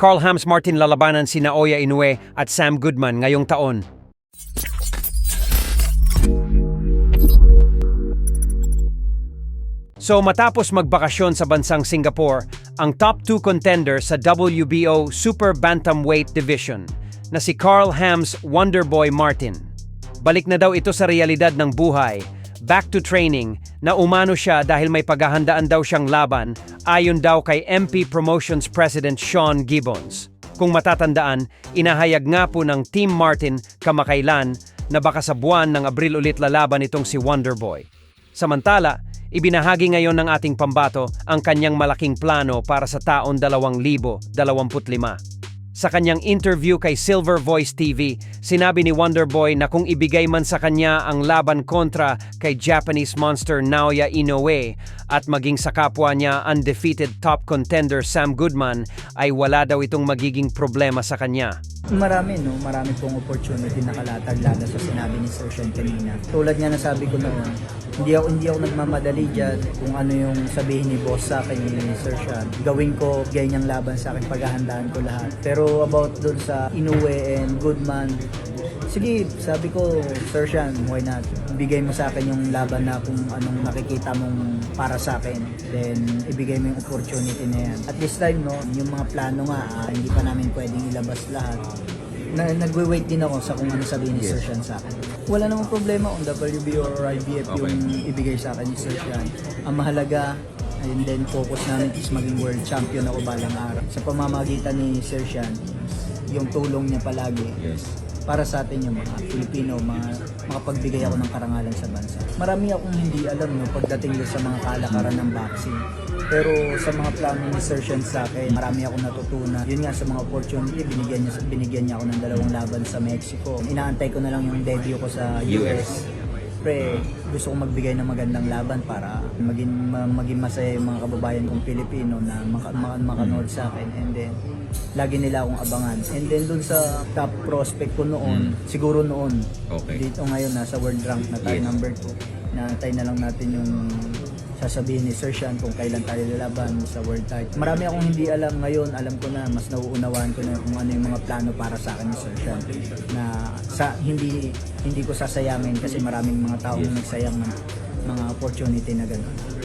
Carl Hams Martin lalabanan si Naoya Inoue at Sam Goodman ngayong taon. So matapos magbakasyon sa bansang Singapore, ang top 2 contender sa WBO Super Bantamweight Division na si Carl Hams Wonderboy Martin. Balik na daw ito sa realidad ng buhay, back to training, na umano siya dahil may paghahandaan daw siyang laban ayon daw kay MP Promotions President Sean Gibbons. Kung matatandaan, inahayag nga po ng Team Martin kamakailan na baka sa buwan ng Abril ulit lalaban itong si Wonderboy. Samantala, ibinahagi ngayon ng ating pambato ang kanyang malaking plano para sa taon 2025. Sa kanyang interview kay Silver Voice TV, sinabi ni Wonderboy na kung ibigay man sa kanya ang laban kontra kay Japanese monster Naoya Inoue at maging sa kapwa niya undefeated top contender Sam Goodman, ay wala daw itong magiging problema sa kanya. Marami pong opportunity na kalatag lalo sa sinabi ni Sir Sean kanina. Tulad nga nasabi ko noon, hindi ako nagmamadali dyan kung ano yung sabihin ni boss sa akin ni Sir Sean. Gawin ko ganyang laban sa akin, paghahandaan ko lahat. Pero about dun sa Inoue and Goodman, sige, sabi ko, Sir Sean, why not? Ibigay mo sa akin yung laban na kung anong nakikita mong para sa akin. Then, ibigay mo yung opportunity na yan. At this time, no, yung mga plano nga, hindi pa namin pwedeng ilabas lahat. Nagwe-wait din ako sa kung ano sabihin ni Sir Sean sa akin. Wala namang problema kung WBO or IBF yung ibigay sa akin ni Sir Sean. Ang mahalaga, and then focus namin is maging world champion ako balang araw. Sa pamamagitan ni Sir Sean, yung tulong niya palagi. Para sa atin yung mga Pilipino, makapagbigay ako ng karangalan sa bansa. Marami akong hindi alam no, pagdating sa mga kalakaran ng boxing. Pero sa mga plano ni Sir Sean sa akin, marami akong natutunan. Yun nga sa mga opportunity, binigyan niya ako ng 2 laban sa Mexico. Inaantay ko na lang yung debut ko sa US. Pre, gusto kong magbigay ng magandang laban para maging masaya yung mga kababayan kong Pilipino na makanood sa akin. And then, lagi nila akong abangan. And then dun sa top prospect ko noon, siguro noon, dito ngayon nasa world rank na tayo, number 2. Naantay na lang natin yung sasabihin ni Sir Sean kung kailan tayo lalaban sa world title. Marami akong hindi alam ngayon, alam ko na, mas nauunawaan ko na kung ano yung mga plano para sa akin ni Sir Sean. Na hindi ko sasayangin kasi maraming mga taong nagsayang ng mga opportunity na gano'n.